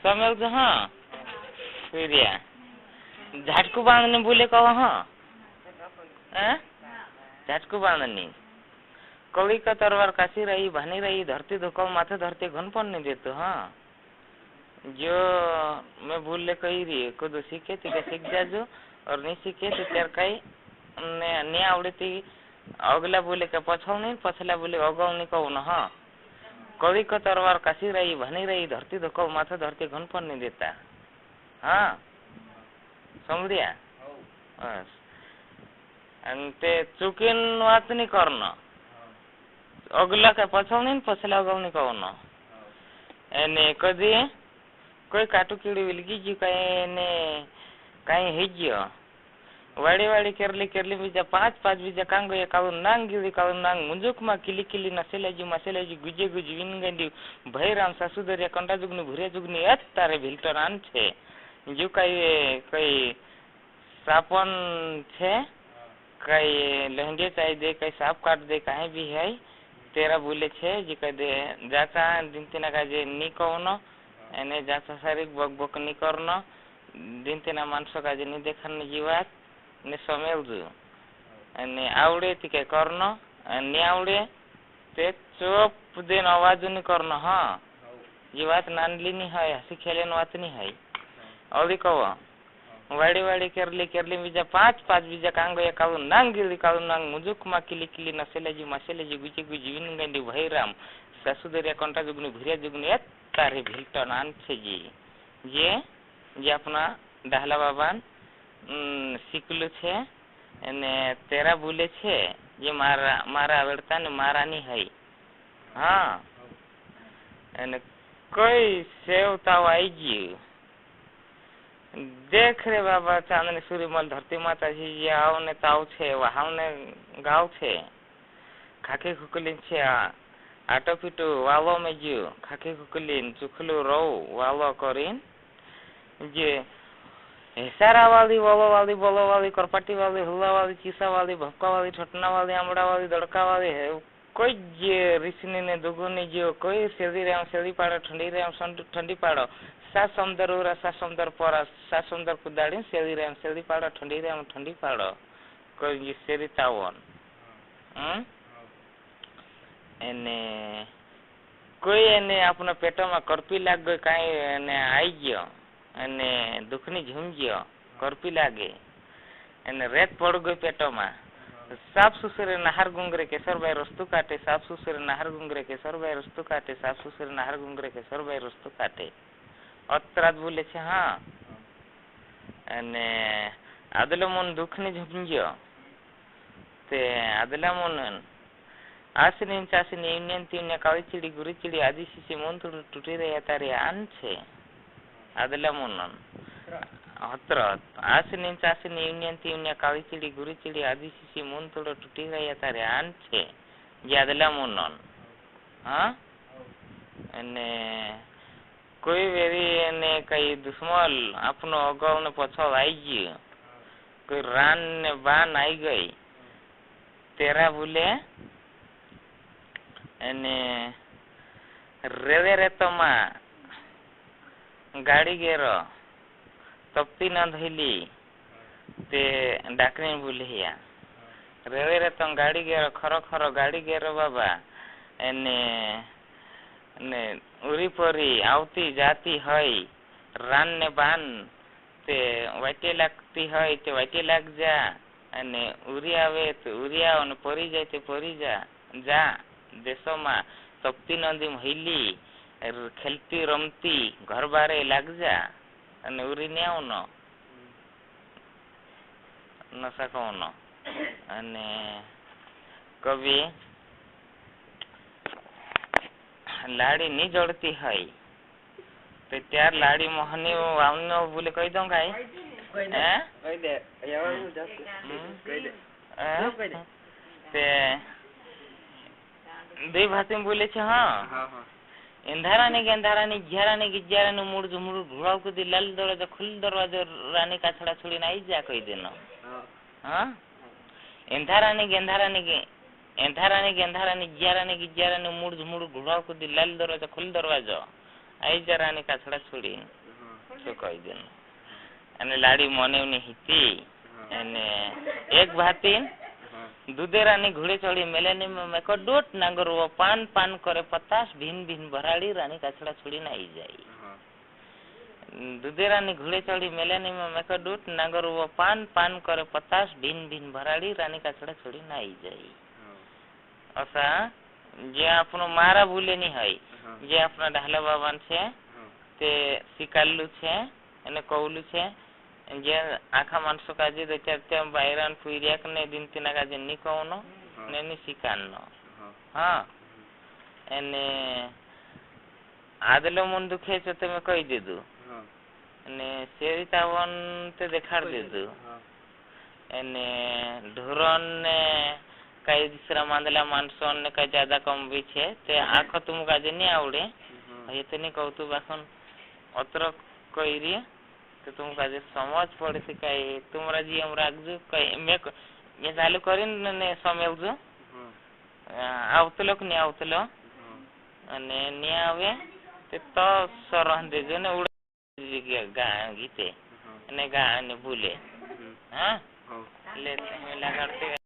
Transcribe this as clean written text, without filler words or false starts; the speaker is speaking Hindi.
समझ जो हाँ सूर्या झटकू बांधने बोले कहो हाँ झटकू बांधनी कवि का तरवार काशी रही बनी रही धरती धोखो माथे धरती घन पर नहीं देते हाँ जो मैं भूल ले कही रही खुद सीखे थे सीख जा जो और नहीं सीखे थे तेर कई नहीं आवड़े थी अगला बोले के पछाव नहीं पछला बोले अगाव नहीं कहू ना हाँ कवि का तरवार काशी रही बनी रही धरती धोखो माथे धरती घन पर नहीं देता हाँ समझिया बस ते चुकीन बात नहीं करना अगला का पछाव नहीं पछला अगाव नहीं कहू ना एने कदी कोई काटू कीड़ी विलगी जी कहीं ने कहीं हिजियो वाड़ी वाड़ी केरली बीजा पांच बीजा कांगो ये कालू नांग मुंजुक मा किली नसेला जी गुजे विनगंडी भैराम सासुदरिया कंटा जुगनी भूरे जुगनी तारे भिल्टर आन छे जो कई सापन छे कई लहंगे चाहिए दे कई सांप काट दे कहीं भी है तेरा बोले छे जी कह दे जाचा दिन तीना का जे नी कहनो एने जाचा शारीरिक बक नी करनो दिन तीना मानसो का जे नी देखन जीवात ने समेल जो एने आवड़े ती के करनो नी आवड़े ते चुप दिन आवाज नी करनो हाँ जीवात नानली नी है हसी खेले बात नी है और कहो वाड़ी केरली बीजा पांच बीजा कांगो ये कालू नांग मुजुक मा किली नसेला जी गुजे विनगंडी भैराम सासुदरिया कंटा जुगनी भूरिया जुगनी तारे भिल्टन आन छे जी जे अपना डाहला बाबान सिकलू छे एने तेरा बोले छे जे मारा आवड़ता ने मारानी है हाँ एने कोई सेवता आई जी देख रे बाबा चांदनी सूर्यमल धरती माता जी ये आओ ने ताव छे वहां ने गाँव छे खाकी खुकलिन छे आटो पीटो वालो में जो खाकी खुकलिन चुखलू रो वालो करीन जे हेसारा वाली बोलो वाली करपाटी वाली हुला वाली चीसा वाली भक्का वाली ठटना वाली आमड़ा वाली दड़का वाली है कोई जे ऋषि ने दुगुनी जो कोई सेली पाड़ो ठंडी पाड़ो सा समुद्र पर सा समुद्र कुदाड़ी सेली पाड़ो ठंडी पाड़ो कोई ये सेरी तावन एने कोई एने अपना पेटो में करपी लाग गई कहीं एने आई गयो एने दुखनी झूम गयो करपी लागे एने रेत पड़ गई पेटो में साफ सुसरे नहर गुंगरे केसर भाई रस्तु काटे साफ सुसरे नहर गुंगरे केसर भाई रस्तु काटे साफ सुसरे नहर गुंगरे केसर भाई रस्तु काटे अत्रात बोले छे हाँ अने आदलो मन दुखनी झुंझियो ते आदला मन आसिनी चासिनी यूनियन तीन काली चिड़ी गुरी चिड़ी आदि सीसी मन थोड़ा टूटी रही तारे आन छे आदला मन अत्रत आसिनी चासिनी यूनियन तीन काली चिड़ी गुरी चिड़ी आदि सीसी मन थोड़ा टूटी रही तारे आन छे ये आदला मन हाँ अने कोई वेरी ने कई दुश्मन अपनो अगाव ने पछो आई गई कोई रान ने बान आई गई तेरा बोले एने रेवे रे तमा गाड़ी गेरो तप्ती न धैली ते डाकनी बोले हिया रेवे रे तम गाड़ी गेरो खरो गाड़ी गेरो बाबा एने ने उरी परी आवती जाती है रान ने बान ते वाटे लगती है ते वाटे लग जा अने उरी आवे तो उरी आओ ने परी जाए ते परी जा देशो में तपती नदी में हिली खेलती रमती घर बारे लग जा अने उरी ने आओ न सको न अने कभी लाड़ी नहीं जोड़ती है तो त्यार लाड़ी मोहनी वावनो बोले कही दो काई कही दे ते दे भाषा में बोले छे हाँ इंधारानी घेरानी गिजारानी मुड़ झुमुड़ घुड़ाव को दी लाल दरवाजा खुल दरवाजा रानी का छड़ा छुड़ी ना जा कही देना हाँ इंधारानी घेरानी गिजारानी मुड़ झुमुड़ घुड़ाव को दी लाल दरवाजा खुल दरवाजा आई जरानी काछड़ा छुड़ी तो कही दिन अने लाड़ी मने उन्हें हिती अने एक भातीन दूधे रानी घोड़े चढ़ी मेलेनी में को डोट नागर वो पान पान करे 50 भिन भिन भराड़ी रानी काछड़ा छुड़ी नहीं जाई दूधे रानी घोड़े चढ़ी मेलेनी में को डोट नागर वो पान पान करे 50 भिन भिन भराड़ी रानी काछड़ा छुड़ी नहीं जाई असा जे आपनो मारा भूले नहीं हई जे अपना ढाला बाबान छे ते सिकालू छे અને કૌલું છે જે આખા માણસો કાજે દચારતે બાયરાન ફુઈરિયા કને દિન તેના કાજે ની કહુનો ને ની શિકાનનો હા એને આદલો મુંદુ ખેચો તમે કહી દીધું અને સેવિતાવન તે દેખાડ દીધું એને ઢોરન ને કઈ દીસરા માંદલા માણસો ને કઈ જ્યાદા કમ બી છે તે આખો તુમ કાજે ની આવડે એ તે ની કહું તું બાખન અત્ર कही रही तो तुम का समझ पड़े से कई तुमरा जी हम राखजो कई मैं ये चालू करी ने समझो आवतलो नहीं आवतलो અને ની આવે તે તો સરહ દેજો ને ઉડ ગીતે અને ગા ને ભૂલે હા એટલે તમે લગાડતે